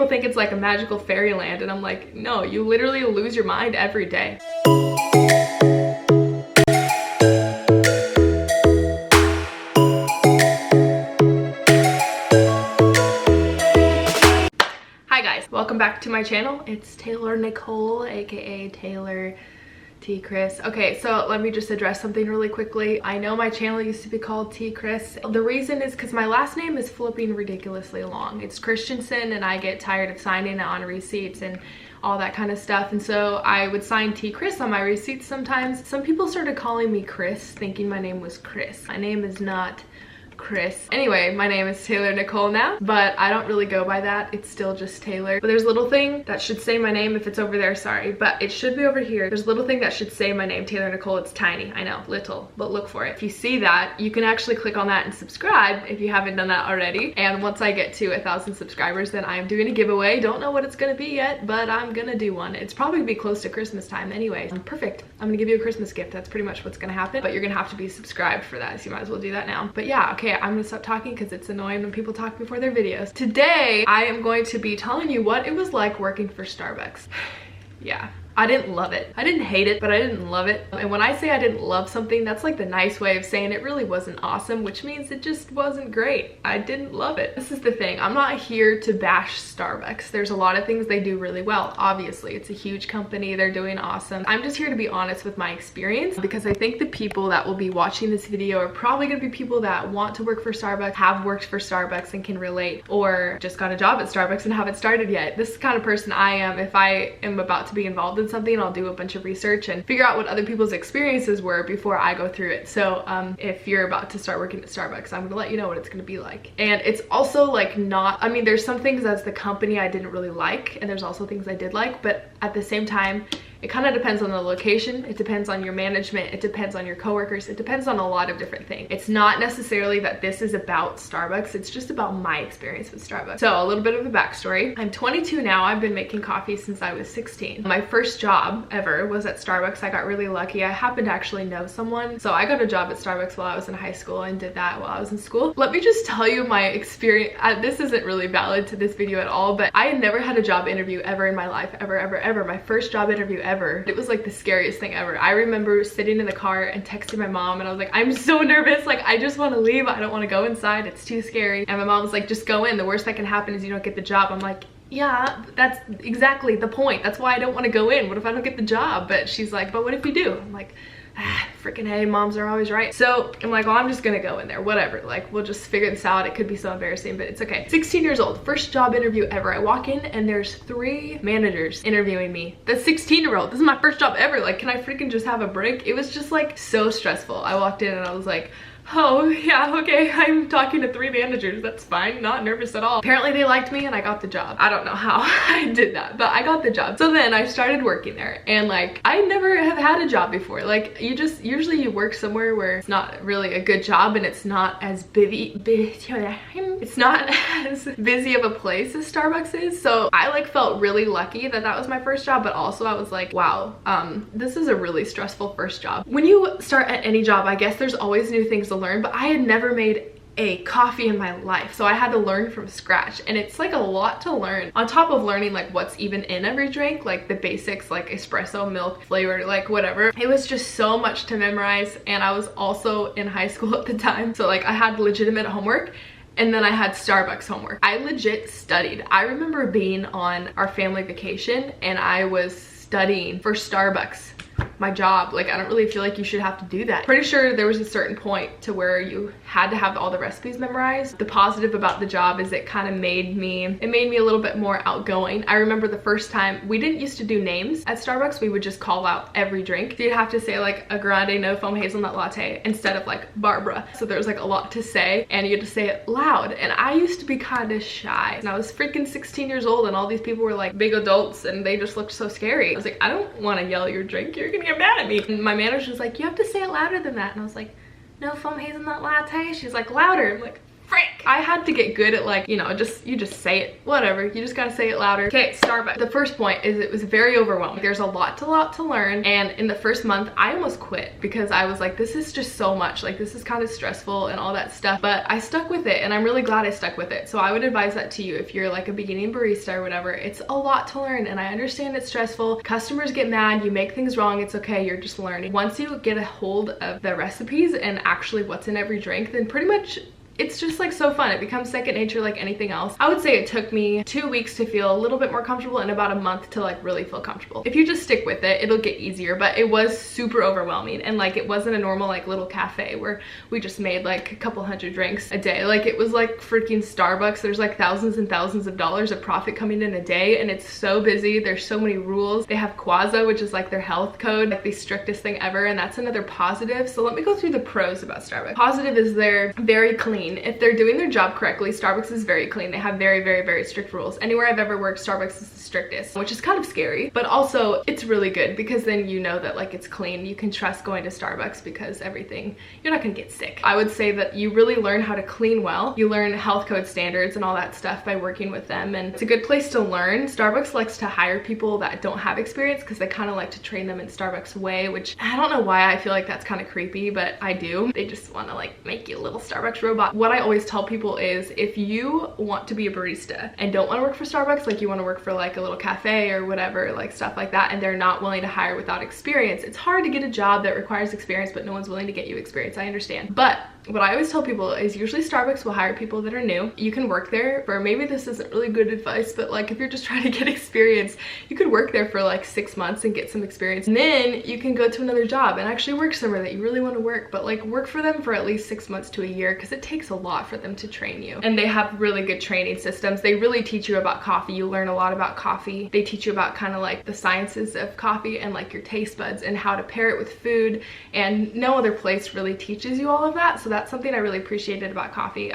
people think it's like a magical fairyland, and I'm like, no, you literally lose your mind every day. Hi guys, welcome back to my channel. It's Taylor Nicole, aka Taylor T. Chris. Okay, so let me just address something really quickly. I know my channel used to be called T. Chris. The reason is because my last name is flipping ridiculously long. It's Christensen, and I get tired of signing it on receipts and all that kind of stuff, and so I would sign T. Chris on my receipts sometimes. Some people started calling me Chris, thinking my name was Chris. My name is not Chris. Anyway, my name is Taylor Nicole now, but I don't really go by that. It's still just Taylor. But there's a little thing that should say my name. If it's over there, sorry, but it should be over here. There's a little thing that should say my name, Taylor Nicole. It's tiny, I know, little, but look for it. If you see that, you can actually click on that and subscribe if you haven't done that already. And once I get to 1,000 subscribers, then I'm doing a giveaway. Don't know what it's gonna be yet, but I'm gonna do one. It's probably gonna be close to Christmas time anyways. Perfect. I'm gonna give you a Christmas gift. That's pretty much what's gonna happen, but you're gonna have to be subscribed for that, so you might as well do that now. But yeah, okay, I'm gonna stop talking because it's annoying when people talk before their videos. Today, I am going to be telling you what it was like working for Starbucks. Yeah. I didn't love it. I didn't hate it, but I didn't love it. And when I say I didn't love something, that's like the nice way of saying it really wasn't awesome, which means it just wasn't great. I didn't love it. This is the thing. I'm not here to bash Starbucks. There's a lot of things they do really well. Obviously, it's a huge company. They're doing awesome. I'm just here to be honest with my experience, because I think the people that will be watching this video are probably gonna be people that want to work for Starbucks, have worked for Starbucks and can relate, or just got a job at Starbucks and haven't started yet. This is the kind of person I am. If I am about to be involved in something, I'll do a bunch of research and figure out what other people's experiences were before I go through it. So if you're about to start working at Starbucks, I'm gonna let you know what it's gonna be like. And it's also like not, I mean, there's some things as the company I didn't really like, and there's also things I did like, but at the same time, it kind of depends on the location, it depends on your management, it depends on your coworkers, it depends on a lot of different things. It's not necessarily that this is about Starbucks, it's just about my experience with Starbucks. So a little bit of a backstory. I'm 22 now, I've been making coffee since I was 16. My first job ever was at Starbucks. I got really lucky. I happened to actually know someone. So I got a job at Starbucks while I was in high school and did that while I was in school. Let me just tell you my experience. This isn't really valid to this video at all, but I had never had a job interview ever in my life, ever. My first job interview ever. It was like the scariest thing ever. I remember sitting in the car and texting my mom, and I was like, I'm so nervous. Like, I just want to leave. I don't want to go inside. It's too scary. And my mom was like, just go in. The worst that can happen is you don't get the job. I'm like, yeah, that's exactly the point. That's why I don't want to go in. What if I don't get the job? But she's like, but what if you do? I'm like, freaking hey, moms are always right. So I'm like, well, I'm just gonna go in there, whatever, like we'll just figure this out. It could be so embarrassing, but it's okay. 16 years old, first job interview ever. I walk in and there's 3 managers interviewing me. That's 16-year-old. This is my first job ever. Like, can I freaking just have a break? It was just like so stressful. I walked in and I was like, oh yeah, okay, I'm talking to 3 managers, that's fine, not nervous at all. Apparently they liked me and I got the job. I don't know how I did that, but I got the job. So then I started working there, and like, I never have had a job before. Like, you just, usually you work somewhere where it's not really a good job and it's not as it's not as busy of a place as Starbucks is. So I like felt really lucky that that was my first job, but also I was like, wow, this is a really stressful first job. When you start at any job, I guess there's always new things to learn, but I had never made a coffee in my life, so I had to learn from scratch, and it's like a lot to learn on top of learning like what's even in every drink, like the basics, like espresso, milk, flavor, like whatever. It was just so much to memorize, and I was also in high school at the time, so like I had legitimate homework, and then I had Starbucks homework. I legit studied. I remember being on our family vacation and I was studying for Starbucks, my job. Like, I don't really feel like you should have to do that. Pretty sure there was a certain point to where you had to have all the recipes memorized. The positive about the job is it kind of made me a little bit more outgoing. I remember the first time, we didn't used to do names at Starbucks. We would just call out every drink. So you'd have to say like a grande no foam hazelnut latte instead of like Barbara. So there was like a lot to say and you had to say it loud. And I used to be kind of shy. And I was freaking 16 years old and all these people were like big adults and they just looked so scary. I was like, I don't want to yell your drink. You're gonna get mad at me. And my manager was like, you have to say it louder than that. And I was like, no foam hazelnut latte. She's like, louder. I'm like, frick. I had to get good at like, you know, you just say it, whatever. You just gotta say it louder. Okay, Starbucks. The first point is it was very overwhelming. There's a lot to learn. And in the first month, I almost quit because I was like, this is just so much. Like, this is kind of stressful and all that stuff. But I stuck with it, and I'm really glad I stuck with it. So I would advise that to you if you're like a beginning barista or whatever. It's a lot to learn, and I understand it's stressful. Customers get mad, you make things wrong, it's okay, you're just learning. Once you get a hold of the recipes and actually what's in every drink, then pretty much it's just like so fun. It becomes second nature like anything else. I would say it took me 2 weeks to feel a little bit more comfortable and about a month to like really feel comfortable. If you just stick with it, it'll get easier, but it was super overwhelming. And like, it wasn't a normal like little cafe where we just made like a couple hundred drinks a day. Like, it was like freaking Starbucks. There's like thousands and thousands of dollars of profit coming in a day, and it's so busy. There's so many rules. They have Quaza, which is like their health code, like the strictest thing ever, and that's another positive. So let me go through the pros about Starbucks. Positive is they're very clean. If they're doing their job correctly, Starbucks is very clean. They have very strict rules. Anywhere I've ever worked, Starbucks is the strictest, which is kind of scary, but also it's really good because then you know that like it's clean. You can trust going to Starbucks because everything, you're not gonna get sick. I would say that you really learn how to clean well. You learn health code standards and all that stuff by working with them, and it's a good place to learn. Starbucks likes to hire people that don't have experience because they kind of like to train them in Starbucks way, which I don't know why I feel like that's kind of creepy, but I do. They just want to like make you a little Starbucks robot. What I always tell people is, if you want to be a barista and don't want to work for Starbucks, like you want to work for like a little cafe or whatever, like stuff like that, and they're not willing to hire without experience, it's hard to get a job that requires experience, but no one's willing to get you experience. I understand. But what I always tell people is usually Starbucks will hire people that are new. You can work there for, maybe this isn't really good advice, but like if you're just trying to get experience, you could work there for like 6 months and get some experience. And then you can go to another job and actually work somewhere that you really want to work, but like work for them for at least 6 months to a year, because it takes a lot for them to train you. And they have really good training systems. They really teach you about coffee. You learn a lot about coffee. They teach you about kind of like the sciences of coffee and like your taste buds and how to pair it with food. And no other place really teaches you all of that. So that's something I really appreciated about coffee.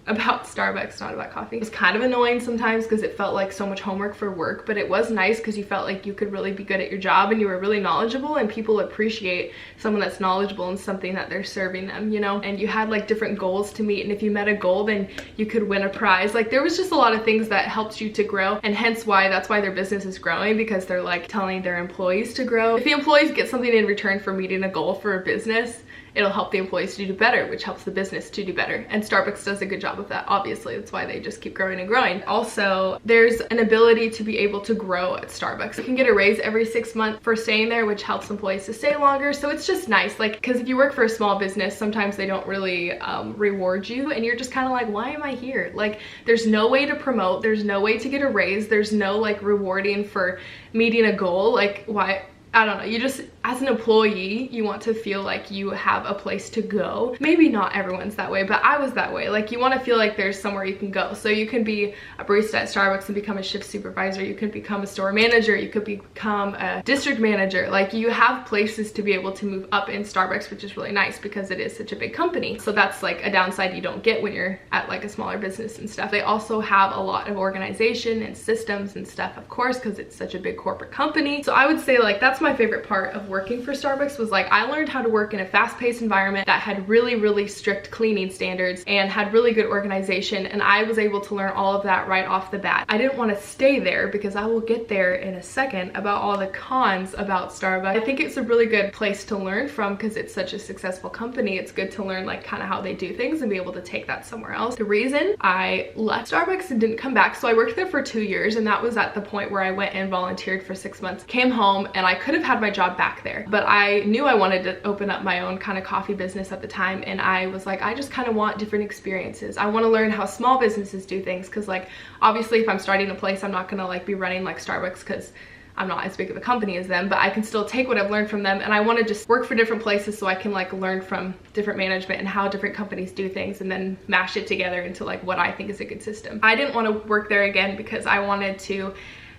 About Starbucks, not about coffee. It was kind of annoying sometimes because it felt like so much homework for work, but it was nice because you felt like you could really be good at your job and you were really knowledgeable, and people appreciate someone that's knowledgeable in something that they're serving them, you know? And you had like different goals to meet, and if you met a goal, then you could win a prize. Like, there was just a lot of things that helped you to grow, and hence why that's why their business is growing, because they're like telling their employees to grow. If the employees get something in return for meeting a goal for a business, it'll help the employees to do better, which helps the business to do better. And Starbucks does a good job of that, obviously. That's why they just keep growing and growing. Also, there's an ability to be able to grow at Starbucks. You can get a raise every 6 months for staying there, which helps employees to stay longer. So it's just nice, like, because if you work for a small business, sometimes they don't really reward you, and you're just kind of like, why am I here? Like, there's no way to promote, there's no way to get a raise, there's no like rewarding for meeting a goal. Like, why? I don't know, you just, as an employee, you want to feel like you have a place to go. Maybe not everyone's that way, but I was that way. Like, you want to feel like there's somewhere you can go. So you can be a barista at Starbucks and become a shift supervisor. You can become a store manager. You could become a district manager. Like, you have places to be able to move up in Starbucks, which is really nice because it is such a big company. So that's like a downside you don't get when you're at like a smaller business and stuff. They also have a lot of organization and systems and stuff, of course, because it's such a big corporate company. So I would say like that's my favorite part of working for Starbucks, was like I learned how to work in a fast-paced environment that had really strict cleaning standards and had really good organization, and I was able to learn all of that right off the bat. I didn't want to stay there because I will get there in a second about all the cons about Starbucks. I think it's a really good place to learn from because it's such a successful company. It's good to learn like kind of how they do things and be able to take that somewhere else. The reason I left Starbucks and didn't come back, so I worked there for 2 years, and that was at the point where I went and volunteered for 6 months, came home, and I could have had my job back there, but I knew I wanted to open up my own kind of coffee business at the time, and I was like, I just kind of want different experiences. I want to learn how small businesses do things, because like obviously if I'm starting a place, I'm not gonna like be running like Starbucks because I'm not as big of a company as them, but I can still take what I've learned from them, and I want to just work for different places so I can like learn from different management and how different companies do things, and then mash it together into like what I think is a good system. I didn't want to work there again because I wanted to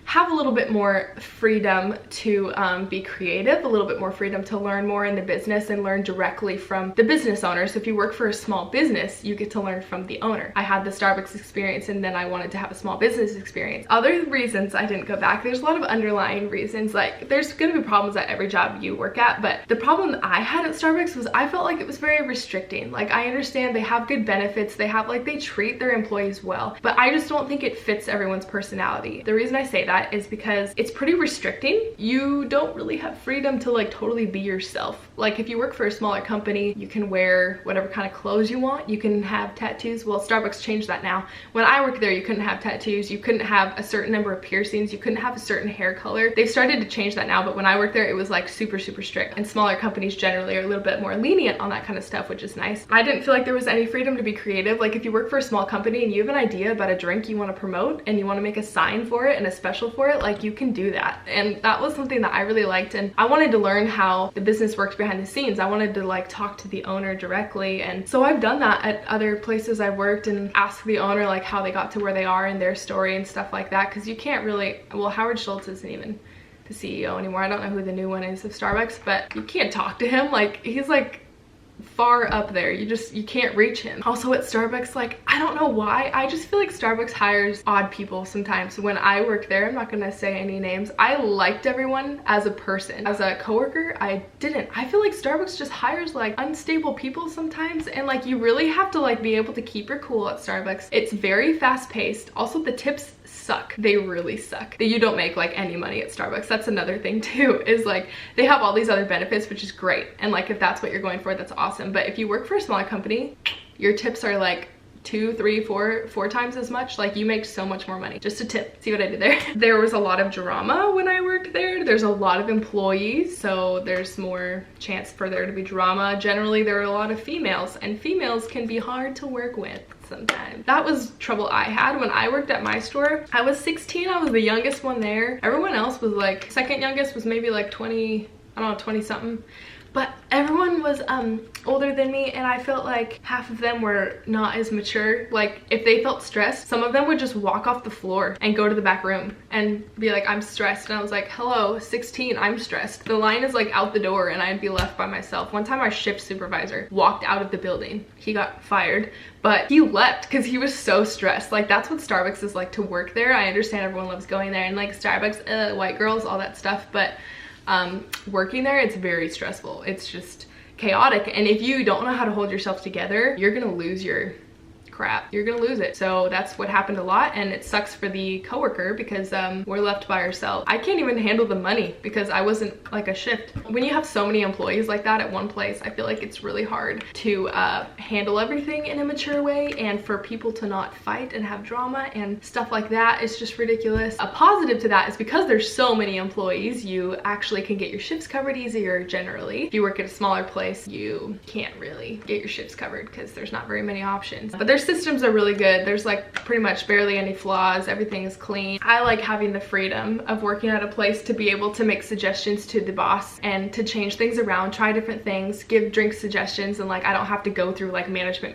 have a little bit more freedom to be creative, a little bit more freedom to learn more in the business and learn directly from the business owner. So if you work for a small business, you get to learn from the owner. I had the Starbucks experience and then I wanted to have a small business experience. Other reasons I didn't go back, there's a lot of underlying reasons. Like there's gonna be problems at every job you work at, but the problem that I had at Starbucks was I felt like it was very restricting. Like I understand they have good benefits, they have like, they treat their employees well, but I just don't think it fits everyone's personality. The reason I say that is because it's pretty restricting. You don't really have freedom to like totally be yourself. Like if you work for a smaller company, you can wear whatever kind of clothes you want. You can have tattoos. Well, Starbucks changed that now. When I worked there, you couldn't have tattoos. You couldn't have a certain number of piercings. You couldn't have a certain hair color. They've started to change that now, but when I worked there, it was like super, super strict. And smaller companies generally are a little bit more lenient on that kind of stuff, which is nice. I didn't feel like there was any freedom to be creative. Like if you work for a small company and you have an idea about a drink you want to promote and you want to make a sign for it and a special for it, like you can do that. And that was something that I really liked, and I wanted to learn how the business works behind the scenes. I wanted to like talk to the owner directly, and so I've done that at other places I've worked and ask the owner like how they got to where they are and their story and stuff like that, because you can't really, well, Howard Schultz isn't even the CEO anymore. I don't know who the new one is of Starbucks, but you can't talk to him. Like he's like far up there. You can't reach him. Also at Starbucks, like I don't know why, I just feel like Starbucks hires odd people sometimes. When I worked there, I'm not gonna say any names, I liked everyone as a person. As a coworker, I didn't. I feel like Starbucks just hires like unstable people sometimes, and like you really have to like be able to keep your cool at Starbucks. It's very fast paced. Also the tips suck. They really suck. You don't make like any money at Starbucks. That's another thing too, is like they have all these other benefits, which is great, and like if that's what you're going for, that's awesome. But if you work for a smaller company, your tips are like 2, 3, 4 times as much. Like you make so much more money. Just a tip. See what I did there? There was a lot of drama when I worked there. There's a lot of employees, so there's more chance for there to be drama. Generally there are a lot of females, and females can be hard to work with sometimes. That was trouble I had when I worked at my store. I was 16. I was the youngest one there. Everyone else was like, second youngest was maybe like 20, I don't know, 20 something. But everyone was older than me, and I felt like half of them were not as mature. Like if they felt stressed, some of them would just walk off the floor and go to the back room and be like, I'm stressed. And I was like, hello, 16, I'm stressed. The line is like out the door and I'd be left by myself. One time our shift supervisor walked out of the building. He got fired, but he left because he was so stressed. Like that's what Starbucks is like to work there. I understand everyone loves going there, and like Starbucks, white girls, all that stuff, but working there, it's very stressful. It's just chaotic, and if you don't know how to hold yourself together, you're gonna lose your crap. You're gonna lose it. So that's what happened a lot, and it sucks for the coworker because we're left by ourselves. I can't even handle the money because I wasn't like a shift. When you have so many employees like that at one place, I feel like it's really hard to handle everything in a mature way, and for people to not fight and have drama and stuff like that. It's just ridiculous. A positive to that is because there's so many employees, you actually can get your shifts covered easier generally. If you work at a smaller place, you can't really get your shifts covered because there's not very many options. But there's systems are really good. There's like pretty much barely any flaws. Everything is clean. I like having the freedom of working at a place to be able to make suggestions to the boss and to change things around, try different things, give drink suggestions, and like I don't have to go through like management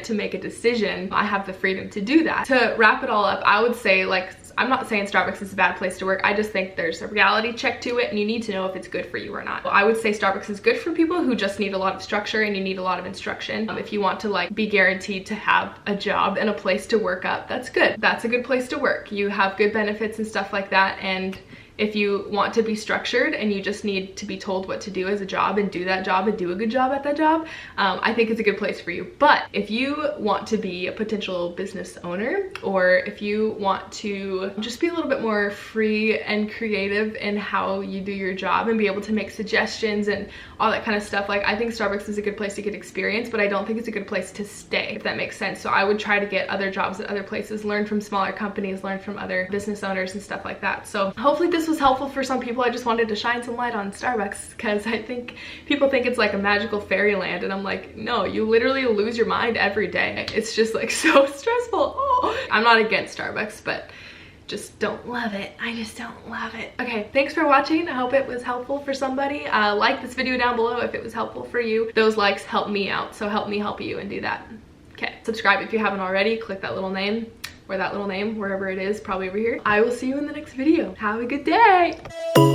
to make a decision. I have the freedom to do that. To wrap it all up, I would say, like, I'm not saying Starbucks is a bad place to work. I just think there's a reality check to it, and you need to know if it's good for you or not. I would say Starbucks is good for people who just need a lot of structure and you need a lot of instruction. If you want to like be guaranteed to have a job and a place to work up, that's good. That's a good place to work. You have good benefits and stuff like that, and if you want to be structured and you just need to be told what to do as a job and do that job and do a good job at that job, I think it's a good place for you. But if you want to be a potential business owner, or if you want to just be a little bit more free and creative in how you do your job and be able to make suggestions and all that kind of stuff, like I think Starbucks is a good place to get experience, but I don't think it's a good place to stay, if that makes sense. So I would try to get other jobs at other places, learn from smaller companies, learn from other business owners and stuff like that. So hopefully this was helpful for some people. I just wanted to shine some light on Starbucks because I think people think it's like a magical fairyland, and I'm like, no, you literally lose your mind every day. It's just like so stressful. Oh. I'm not against Starbucks, but just don't love it. I just don't love it. Okay, thanks for watching. I hope it was helpful for somebody. Like this video down below if it was helpful for you. Those likes help me out, so help me help you and do that. Okay, subscribe if you haven't already. Click that little name or that little name, wherever it is, probably over here. I will see you in the next video. Have a good day.